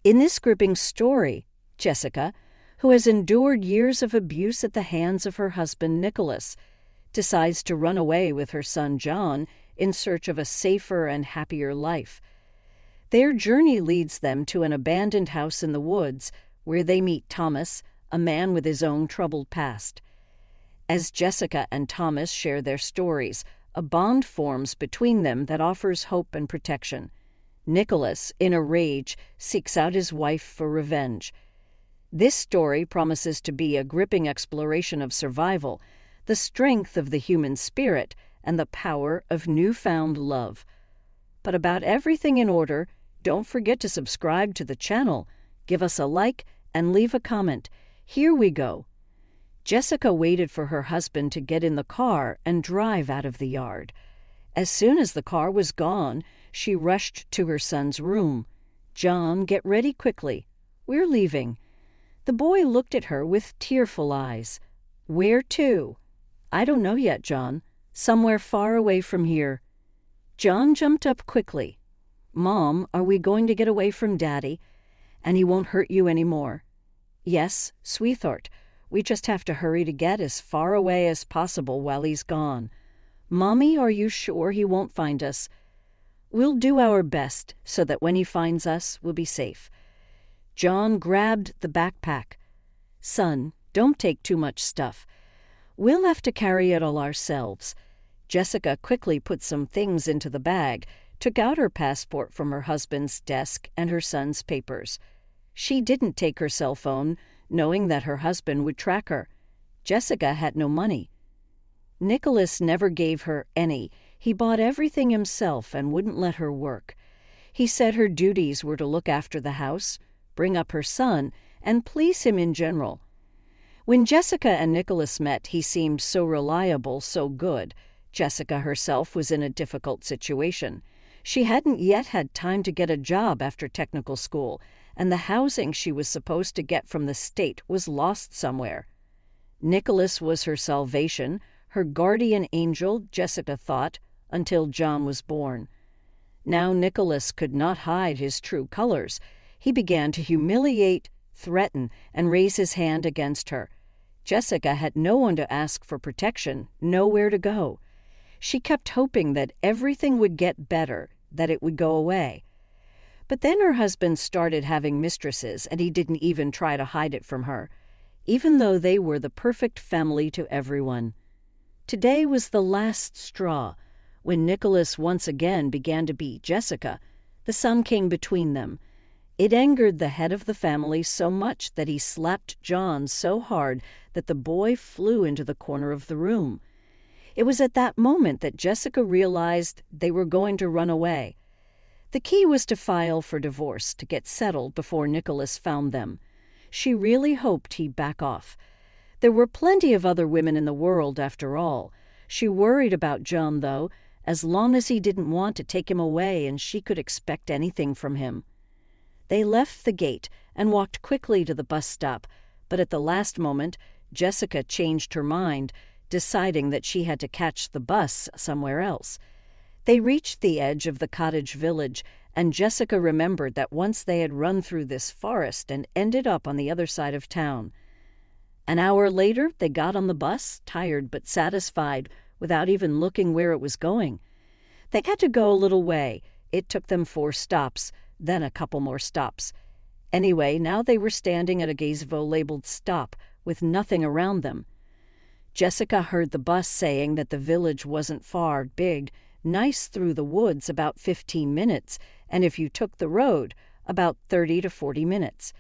In this gripping story, Jessica, who has endured years of abuse at the hands of her husband Nicholas, decides to run away with her son John in search of a safer and happier life. Their journey leads them to an abandoned house in the woods where they meet Thomas, a man with his own troubled past. As Jessica and Thomas share their stories, a bond forms between them that offers hope and protection. Nicholas, in a rage, seeks out his wife for revenge. This story promises to be a gripping exploration of survival, the strength of the human spirit, and the power of newfound love. But about everything in order, don't forget to subscribe to the channel, give us a like, and leave a comment. Here we go. Jessica waited for her husband to get in the car and drive out of the yard. As soon as the car was gone, she rushed to her son's room. "John, get ready quickly. We're leaving." The boy looked at her with tearful eyes. "Where to?" "I don't know yet, John. Somewhere far away from here." John jumped up quickly. "Mom, are we going to get away from Daddy? And he won't hurt you anymore?" "Yes, sweetheart. We just have to hurry to get as far away as possible while he's gone." "Mommy, are you sure he won't find us?" "We'll do our best so that when he finds us, we'll be safe." John grabbed the backpack. "Son, don't take too much stuff. We'll have to carry it all ourselves." Jessica quickly put some things into the bag, took out her passport from her husband's desk and her son's papers. She didn't take her cell phone, knowing that her husband would track her. Jessica had no money. Nicholas never gave her any. He bought everything himself and wouldn't let her work. He said her duties were to look after the house, bring up her son, and please him in general. When Jessica and Nicholas met, he seemed so reliable, so good. Jessica herself was in a difficult situation. She hadn't yet had time to get a job after technical school, and the housing she was supposed to get from the state was lost somewhere. Nicholas was her salvation, her guardian angel, Jessica thought, until John was born. Now Nicholas could not hide his true colors. He began to humiliate, threaten, and raise his hand against her. Jessica had no one to ask for protection, nowhere to go. She kept hoping that everything would get better, that it would go away. But then her husband started having mistresses, and he didn't even try to hide it from her, even though they were the perfect family to everyone. Today was the last straw. When Nicholas once again began to beat Jessica, the son came between them. It angered the head of the family so much that he slapped John so hard that the boy flew into the corner of the room. It was at that moment that Jessica realized they were going to run away. The key was to file for divorce, to get settled before Nicholas found them. She really hoped he'd back off. There were plenty of other women in the world, after all. She worried about John, though, as long as he didn't want to take him away and she could expect anything from him. They left the gate and walked quickly to the bus stop, but at the last moment, Jessica changed her mind, deciding that she had to catch the bus somewhere else. They reached the edge of the cottage village, and Jessica remembered that once they had run through this forest and ended up on the other side of town. An hour later, they got on the bus, tired but satisfied, without even looking where it was going. They had to go a little way. It took them 4 stops, then a couple more stops. Anyway, now they were standing at a gazebo-labeled stop, with nothing around them. Jessica heard the bus saying that the village wasn't far, big, nice through the woods, about 15 minutes, and if you took the road, about 30 to 40 minutes.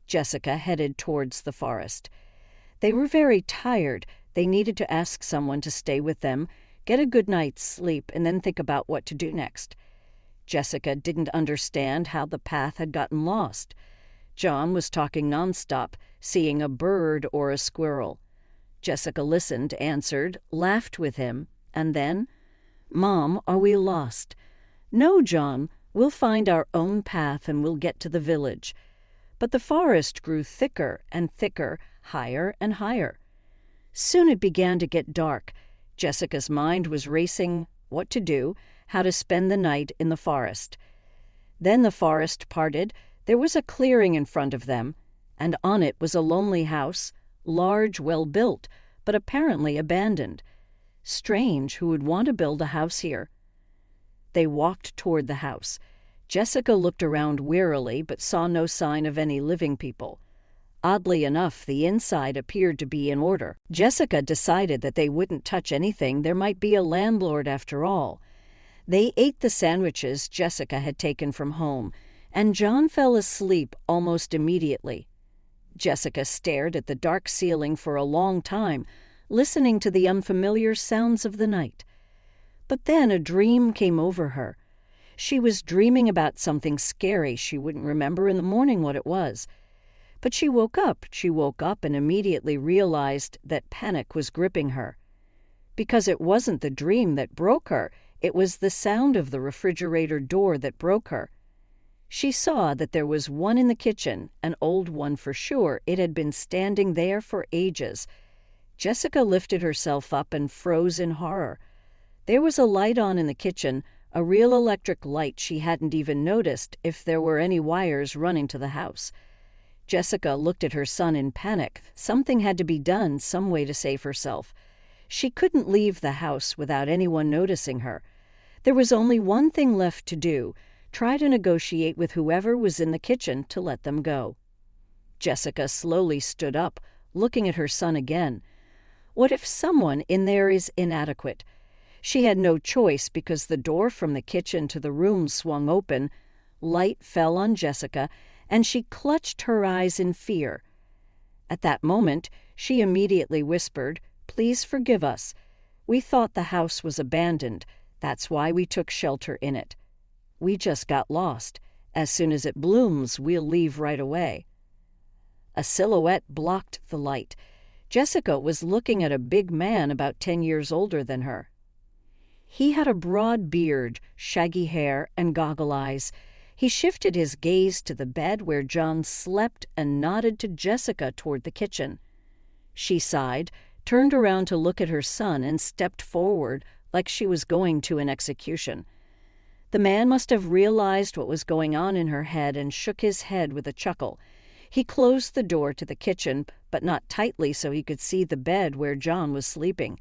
Jessica headed towards the forest. They were very tired. They needed to ask someone to stay with them, get a good night's sleep, and then think about what to do next. Jessica didn't understand how the path had gotten lost. John was talking nonstop, seeing a bird or a squirrel. Jessica listened, answered, laughed with him, and then, "Mom, are we lost?" "No, John, we'll find our own path and we'll get to the village." But the forest grew thicker and thicker, higher and higher. Soon it began to get dark. Jessica's mind was racing what to do, how to spend the night in the forest. Then the forest parted. There was a clearing in front of them, and on it was a lonely house, large, well-built, but apparently abandoned. Strange, who would want to build a house here? They walked toward the house. Jessica looked around wearily but saw no sign of any living people. Oddly enough, the inside appeared to be in order. Jessica decided that they wouldn't touch anything. There might be a landlord after all. They ate the sandwiches Jessica had taken from home, and John fell asleep almost immediately. Jessica stared at the dark ceiling for a long time, listening to the unfamiliar sounds of the night. But then a dream came over her. She was dreaming about something scary. She wouldn't remember in the morning what it was. But she woke up and immediately realized that panic was gripping her. Because it wasn't the dream that broke her, it was the sound of the refrigerator door that broke her. She saw that there was one in the kitchen, an old one for sure. It had been standing there for ages. Jessica lifted herself up and froze in horror. There was a light on in the kitchen, a real electric light. She hadn't even noticed if there were any wires running to the house. Jessica looked at her son in panic. Something had to be done, some way to save herself. She couldn't leave the house without anyone noticing her. There was only one thing left to do: try to negotiate with whoever was in the kitchen to let them go. Jessica slowly stood up, looking at her son again. What if someone in there is inadequate? She had no choice because the door from the kitchen to the room swung open. Light fell on Jessica, and she clutched her eyes in fear. At that moment, she immediately whispered, "Please forgive us. We thought the house was abandoned. That's why we took shelter in it. We just got lost. As soon as it blooms, we'll leave right away." A silhouette blocked the light. Jessica was looking at a big man about 10 years older than her. He had a broad beard, shaggy hair, and goggle eyes. He shifted his gaze to the bed where John slept and nodded to Jessica toward the kitchen. She sighed, turned around to look at her son, and stepped forward like she was going to an execution. The man must have realized what was going on in her head and shook his head with a chuckle. He closed the door to the kitchen, but not tightly so he could see the bed where John was sleeping.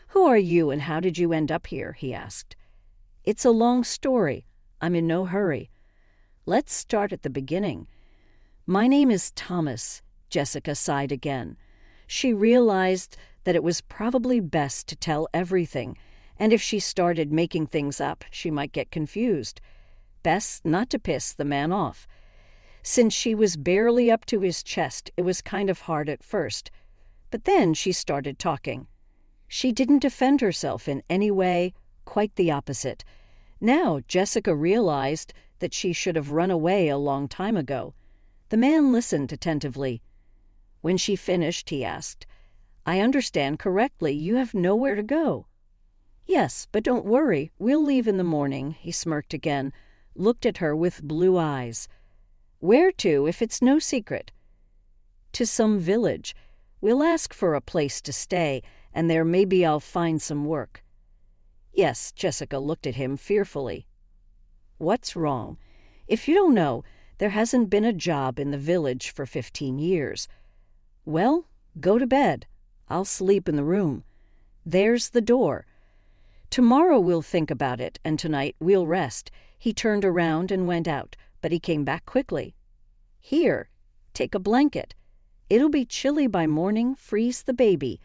"Who are you and how did you end up here?" he asked. "It's a long story. I'm in no hurry. Let's start at the beginning. My name is Thomas." Jessica sighed again. She realized that it was probably best to tell everything, and if she started making things up, she might get confused. Best not to piss the man off. Since she was barely up to his chest, it was kind of hard at first. But then she started talking. She didn't defend herself in any way, quite the opposite. Now Jessica realized that she should have run away a long time ago. The man listened attentively. When she finished, he asked, "I understand correctly, you have nowhere to go." "Yes, but don't worry, we'll leave in the morning." He smirked again, looked at her with blue eyes. "Where to, if it's no secret?" "To some village. We'll ask for a place to stay, and there maybe I'll find some work." "Yes," Jessica looked at him fearfully. "What's wrong?" "If you don't know, there hasn't been a job in the village for 15 years. "Well, go to bed. I'll sleep in the room. There's the door. Tomorrow we'll think about it, and tonight we'll rest." He turned around and went out, but he came back quickly. "Here, take a blanket. It'll be chilly by morning. Freeze the baby."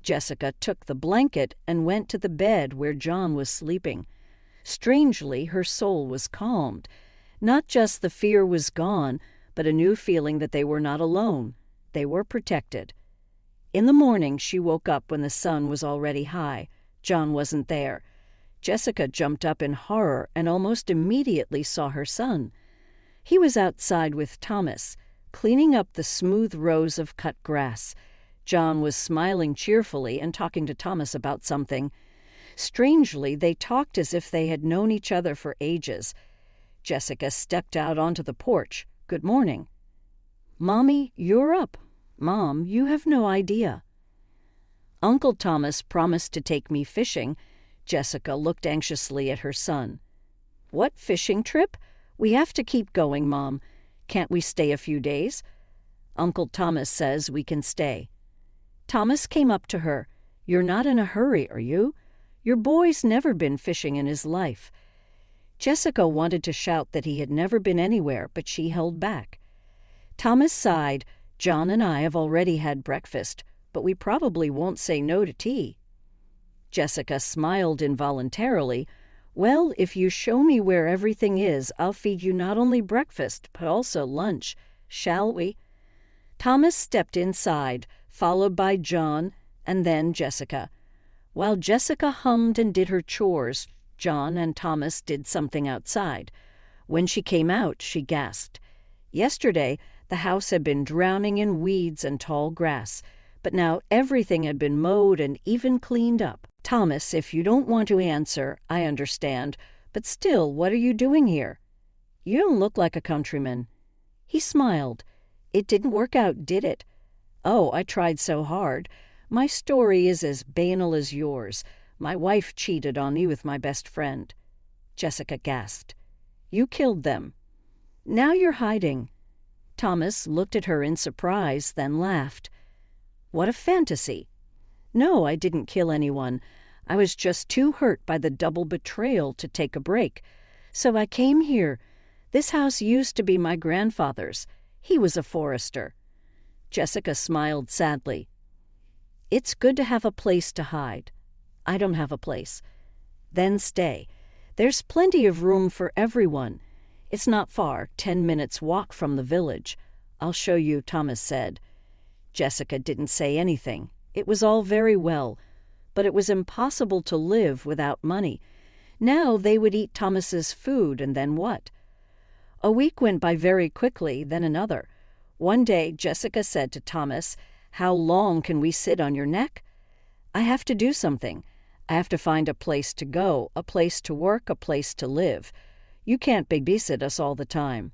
Jessica took the blanket and went to the bed where John was sleeping. Strangely, her soul was calmed. Not just the fear was gone, but a new feeling that they were not alone. They were protected. In the morning, she woke up when the sun was already high. John wasn't there. Jessica jumped up in horror and almost immediately saw her son. He was outside with Thomas, cleaning up the smooth rows of cut grass. John was smiling cheerfully and talking to Thomas about something. Strangely, they talked as if they had known each other for ages. Jessica stepped out onto the porch. "Good morning." "Mommy, you're up." "Mom, you have no idea." "Uncle Thomas promised to take me fishing." Jessica looked anxiously at her son. "What fishing trip? We have to keep going, Mom. Can't we stay a few days? Uncle Thomas says we can stay. Thomas came up to her. You're not in a hurry, are you? Your boy's never been fishing in his life. Jessica wanted to shout that he had never been anywhere, but she held back. Thomas sighed. John and I have already had breakfast, but we probably won't say no to tea. Jessica smiled involuntarily. Well, if you show me where everything is, I'll feed you not only breakfast, but also lunch. Shall we? Thomas stepped inside, followed by John and then Jessica. While Jessica hummed and did her chores, John and Thomas did something outside. When she came out, she gasped. Yesterday, the house had been drowning in weeds and tall grass, but now everything had been mowed and even cleaned up. Thomas, if you don't want to answer, I understand, but still, what are you doing here? You don't look like a countryman. He smiled. It didn't work out, did it? Oh, I tried so hard. My story is as banal as yours. My wife cheated on me with my best friend. Jessica gasped. You killed them. Now you're hiding. Thomas looked at her in surprise, then laughed. What a fantasy. No, I didn't kill anyone. I was just too hurt by the double betrayal to take a break. So I came here. This house used to be my grandfather's. He was a forester. Jessica smiled sadly. It's good to have a place to hide. I don't have a place. Then stay. There's plenty of room for everyone. It's not far, 10 minutes' walk from the village. I'll show you, Thomas said. Jessica didn't say anything. It was all very well, but it was impossible to live without money. Now they would eat Thomas's food, and then what? A week went by very quickly, then another. One day, Jessica said to Thomas, How long can we sit on your neck? I have to do something. I have to find a place to go, a place to work, a place to live. You can't babysit us all the time.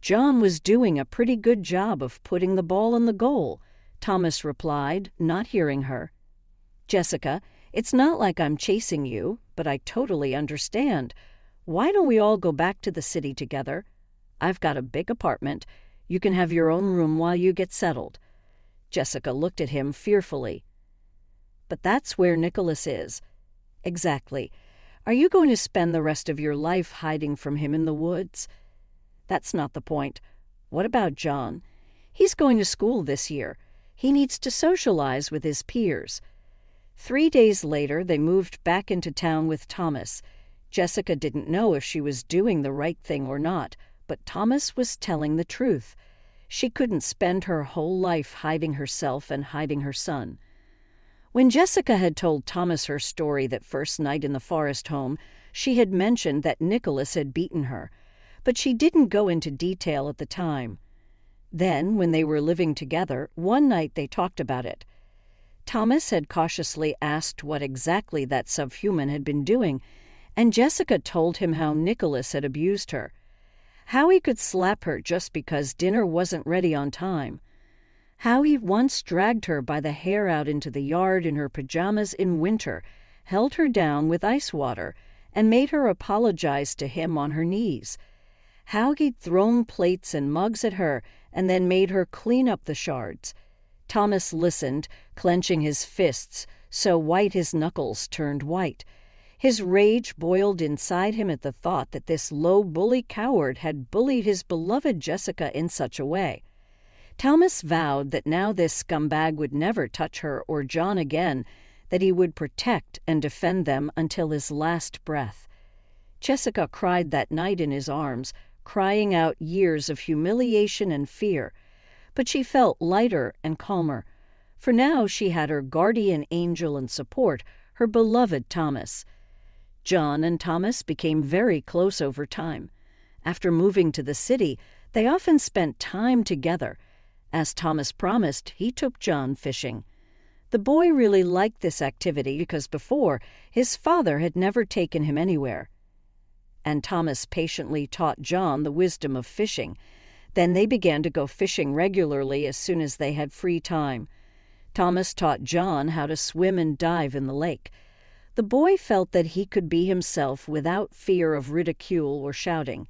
John was doing a pretty good job of putting the ball in the goal, Thomas replied, not hearing her. Jessica, it's not like I'm chasing you, but I totally understand. Why don't we all go back to the city together? I've got a big apartment. You can have your own room while you get settled. Jessica looked at him fearfully. But that's where Nicholas is. Exactly. Are you going to spend the rest of your life hiding from him in the woods? That's not the point. What about John? He's going to school this year. He needs to socialize with his peers. 3 days later, they moved back into town with Thomas. Jessica didn't know if she was doing the right thing or not, but Thomas was telling the truth. She couldn't spend her whole life hiding herself and hiding her son. When Jessica had told Thomas her story that first night in the forest home, she had mentioned that Nicholas had beaten her, but she didn't go into detail at the time. Then, when they were living together, one night they talked about it. Thomas had cautiously asked what exactly that subhuman had been doing, and Jessica told him how Nicholas had abused her, how he could slap her just because dinner wasn't ready on time, how he once dragged her by the hair out into the yard in her pajamas in winter, held her down with ice water, and made her apologize to him on her knees, how he'd thrown plates and mugs at her and then made her clean up the shards. Thomas listened, clenching his fists, so white his knuckles turned white. His rage boiled inside him at the thought that this low bully coward had bullied his beloved Jessica in such a way. Thomas vowed that now this scumbag would never touch her or John again, that he would protect and defend them until his last breath. Jessica cried that night in his arms, crying out years of humiliation and fear. But she felt lighter and calmer, for now she had her guardian angel and support, her beloved Thomas. John and Thomas became very close over time. After moving to the city, they often spent time together. As Thomas promised, he took John fishing. The boy really liked this activity because before, his father had never taken him anywhere. And Thomas patiently taught John the wisdom of fishing. Then they began to go fishing regularly as soon as they had free time. Thomas taught John how to swim and dive in the lake. The boy felt that he could be himself without fear of ridicule or shouting.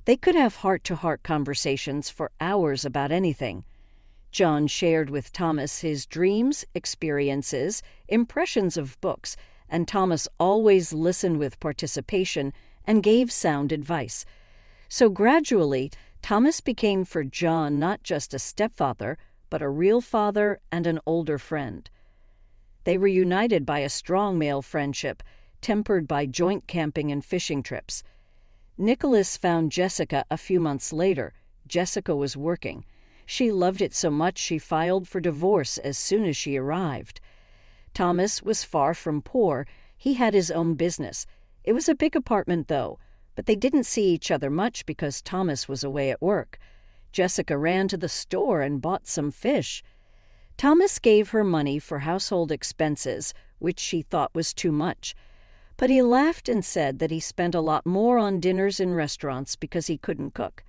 They could have heart-to-heart conversations for hours about anything. John shared with Thomas his dreams, experiences, impressions of books, and Thomas always listened with participation and gave sound advice. So gradually, Thomas became for John not just a stepfather, but a real father and an older friend. They were united by a strong male friendship, tempered by joint camping and fishing trips. Nicholas found Jessica a few months later. Jessica was working. She loved it so much she filed for divorce as soon as she arrived. Thomas was far from poor. He had his own business. It was a big apartment, though, but they didn't see each other much because Thomas was away at work. Jessica ran to the store and bought some fish. Thomas gave her money for household expenses, which she thought was too much. But he laughed and said that he spent a lot more on dinners in restaurants because he couldn't cook.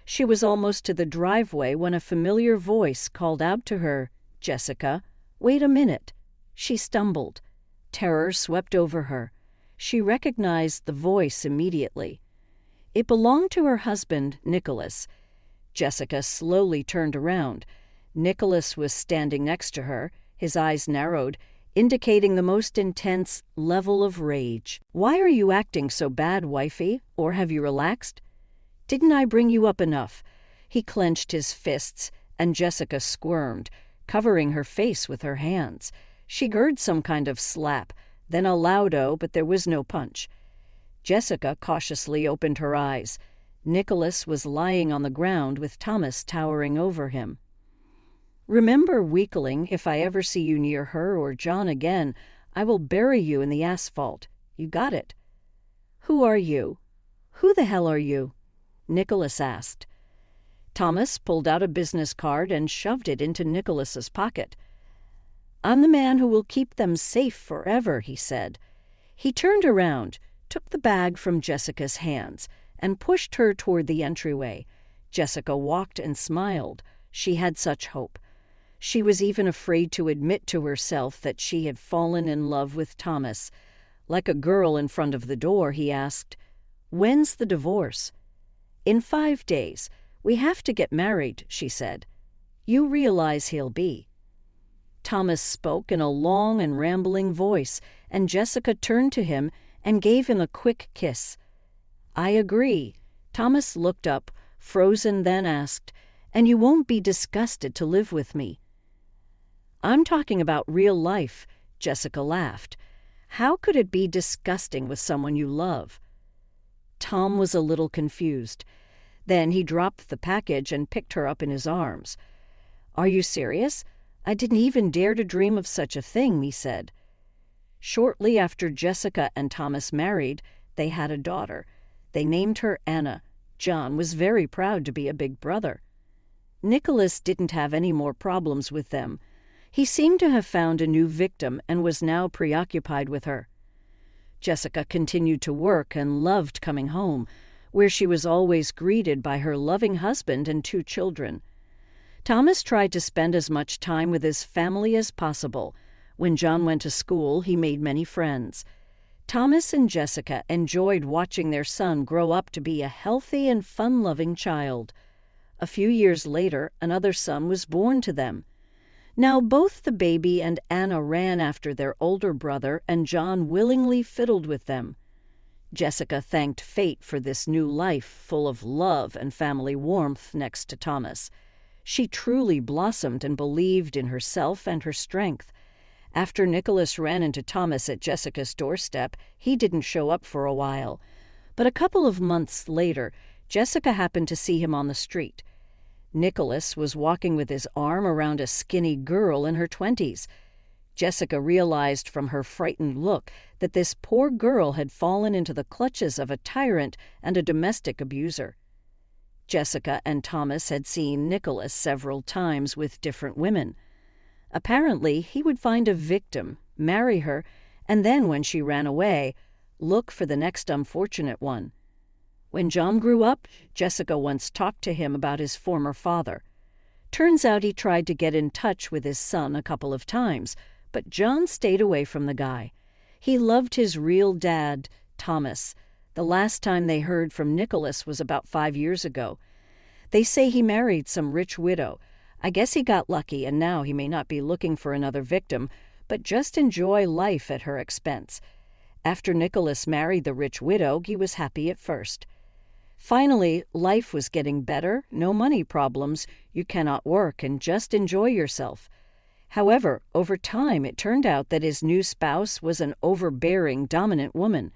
She was almost to the driveway when a familiar voice called out to her, "Jessica, wait a minute." She stumbled. Terror swept over her. She recognized the voice immediately. It belonged to her husband, Nicholas. Jessica slowly turned around. Nicholas was standing next to her, his eyes narrowed, indicating the most intense level of rage. "Why are you acting so bad, wifey? Or have you relaxed? Didn't I bring you up enough?" He clenched his fists, and Jessica squirmed, covering her face with her hands. She heard some kind of slap, then a loud "oh," but there was no punch. Jessica cautiously opened her eyes. Nicholas was lying on the ground with Thomas towering over him. "Remember, weakling, if I ever see you near her or John again, I will bury you in the asphalt. You got it?" "Who are you? Who the hell are you?" Nicholas asked. Thomas pulled out a business card and shoved it into Nicholas's pocket. "I'm the man who will keep them safe forever," he said. He turned around, took the bag from Jessica's hands, and pushed her toward the entryway. Jessica walked and smiled. She had such hope. She was even afraid to admit to herself that she had fallen in love with Thomas. Like a girl in front of the door, he asked, "When's the divorce?" "In 5 days. We have to get married," she said. "You realize he'll be." Thomas spoke in a long and rambling voice, and Jessica turned to him and gave him a quick kiss. "I agree." Thomas looked up, frozen, then asked, "And you won't be disgusted to live with me?" "I'm talking about real life," Jessica laughed. "How could it be disgusting with someone you love?" Tom was a little confused. Then he dropped the package and picked her up in his arms. "Are you serious? I didn't even dare to dream of such a thing," he said. Shortly after Jessica and Thomas married, they had a daughter. They named her Anna. John was very proud to be a big brother. Nicholas didn't have any more problems with them. He seemed to have found a new victim and was now preoccupied with her. Jessica continued to work and loved coming home, where she was always greeted by her loving husband and 2 children. Thomas tried to spend as much time with his family as possible. When John went to school, he made many friends. Thomas and Jessica enjoyed watching their son grow up to be a healthy and fun-loving child. A few years later, another son was born to them. Now both the baby and Anna ran after their older brother, and John willingly fiddled with them. Jessica thanked fate for this new life full of love and family warmth next to Thomas. She truly blossomed and believed in herself and her strength. After Nicholas ran into Thomas at Jessica's doorstep, he didn't show up for a while. But a couple of months later, Jessica happened to see him on the street. Nicholas was walking with his arm around a skinny girl in her 20s. Jessica realized from her frightened look that this poor girl had fallen into the clutches of a tyrant and a domestic abuser. Jessica and Thomas had seen Nicholas several times with different women. Apparently, he would find a victim, marry her, and then, when she ran away, look for the next unfortunate one. When John grew up, Jessica once talked to him about his former father. Turns out he tried to get in touch with his son a couple of times, but John stayed away from the guy. He loved his real dad, Thomas. The last time they heard from Nicholas was about 5 years ago. They say he married some rich widow. I guess he got lucky, and now he may not be looking for another victim, but just enjoy life at her expense. After Nicholas married the rich widow, he was happy at first. Finally, life was getting better, no money problems, you cannot work and just enjoy yourself. However, over time it turned out that his new spouse was an overbearing, dominant woman.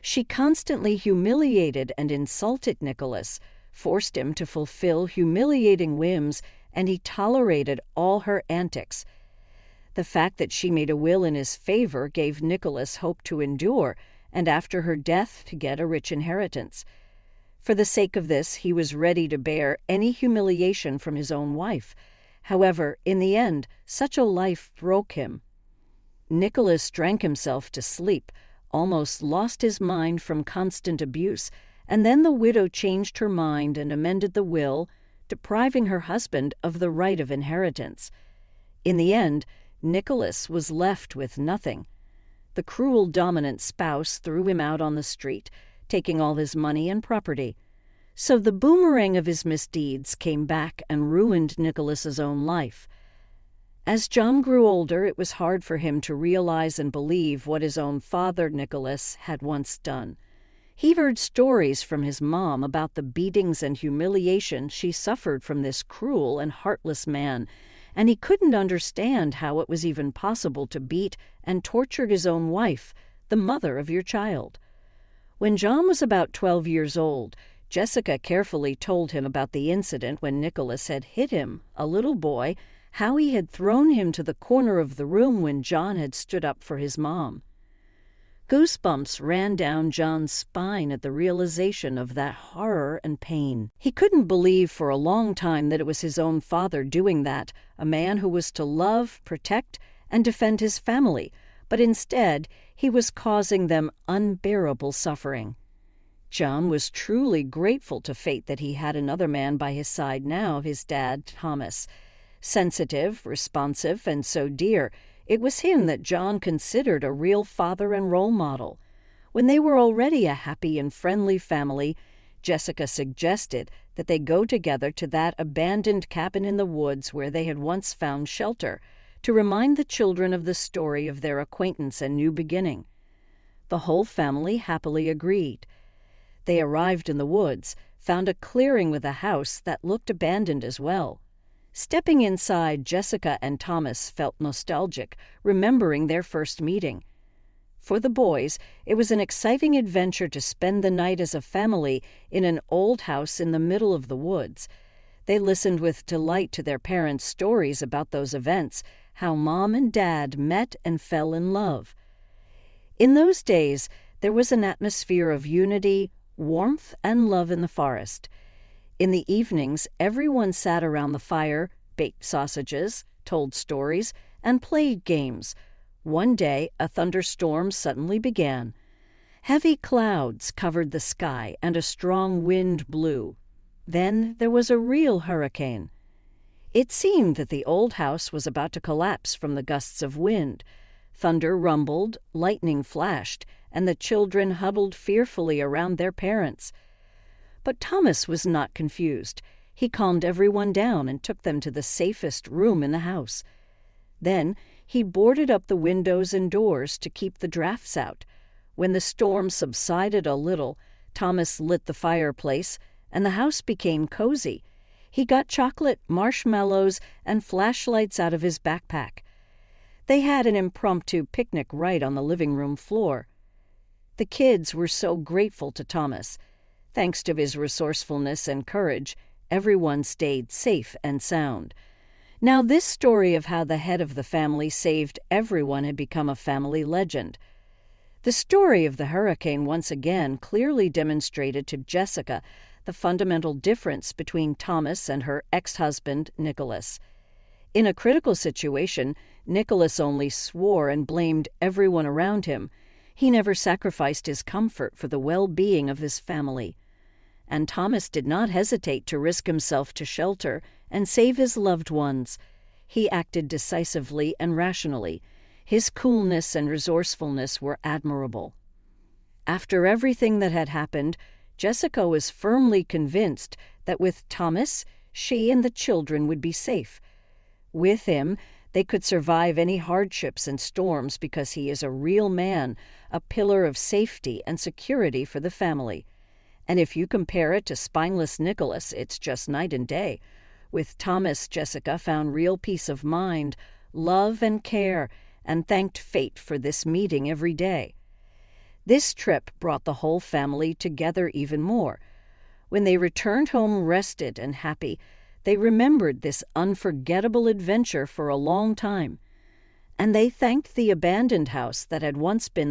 She constantly humiliated and insulted Nicholas, forced him to fulfill humiliating whims, and he tolerated all her antics. The fact that she made a will in his favor gave Nicholas hope to endure, and after her death to get a rich inheritance. For the sake of this, he was ready to bear any humiliation from his own wife. However, in the end, such a life broke him. Nicholas drank himself to sleep, almost lost his mind from constant abuse, and then the widow changed her mind and amended the will, depriving her husband of the right of inheritance. In the end, Nicholas was left with nothing. The cruel dominant spouse threw him out on the street, taking all his money and property. So the boomerang of his misdeeds came back and ruined Nicholas's own life. As John grew older, it was hard for him to realize and believe what his own father, Nicholas, had once done. He heard stories from his mom about the beatings and humiliation she suffered from this cruel and heartless man, and he couldn't understand how it was even possible to beat and torture his own wife, the mother of your child. When John was about 12 years old, Jessica carefully told him about the incident when Nicholas had hit him, a little boy, how he had thrown him to the corner of the room when John had stood up for his mom. Goosebumps ran down John's spine at the realization of that horror and pain. He couldn't believe for a long time that it was his own father doing that, a man who was to love, protect, and defend his family, but instead he was causing them unbearable suffering. John was truly grateful to fate that he had another man by his side now, his dad, Thomas. Sensitive, responsive, and so dear, it was him that John considered a real father and role model. When they were already a happy and friendly family, Jessica suggested that they go together to that abandoned cabin in the woods where they had once found shelter, to remind the children of the story of their acquaintance and new beginning. The whole family happily agreed. They arrived in the woods, found a clearing with a house that looked abandoned as well. Stepping inside, Jessica and Thomas felt nostalgic, remembering their first meeting. For the boys, it was an exciting adventure to spend the night as a family in an old house in the middle of the woods. They listened with delight to their parents' stories about those events, how Mom and Dad met and fell in love. In those days, there was an atmosphere of unity, warmth, and love in the forest. In the evenings, everyone sat around the fire, baked sausages, told stories, and played games. One day, a thunderstorm suddenly began. Heavy clouds covered the sky, and a strong wind blew. Then there was a real hurricane. It seemed that the old house was about to collapse from the gusts of wind. Thunder rumbled, lightning flashed, and the children huddled fearfully around their parents. But Thomas was not confused. He calmed everyone down and took them to the safest room in the house. Then he boarded up the windows and doors to keep the drafts out. When the storm subsided a little, Thomas lit the fireplace, and the house became cozy. He got chocolate, marshmallows, and flashlights out of his backpack. They had an impromptu picnic right on the living room floor. The kids were so grateful to Thomas. Thanks to his resourcefulness and courage, everyone stayed safe and sound. Now, this story of how the head of the family saved everyone had become a family legend. The story of the hurricane once again clearly demonstrated to Jessica the fundamental difference between Thomas and her ex-husband, Nicholas. In a critical situation, Nicholas only swore and blamed everyone around him. He never sacrificed his comfort for the well-being of his family. And Thomas did not hesitate to risk himself to shelter and save his loved ones. He acted decisively and rationally. His coolness and resourcefulness were admirable. After everything that had happened, Jessica was firmly convinced that with Thomas, she and the children would be safe. With him, they could survive any hardships and storms because he is a real man, a pillar of safety and security for the family. And if you compare it to spineless Nicholas, it's just night and day. With Thomas, Jessica found real peace of mind, love and care, and thanked fate for this meeting every day. This trip brought the whole family together even more. When they returned home rested and happy, they remembered this unforgettable adventure for a long time. And they thanked the abandoned house that had once been the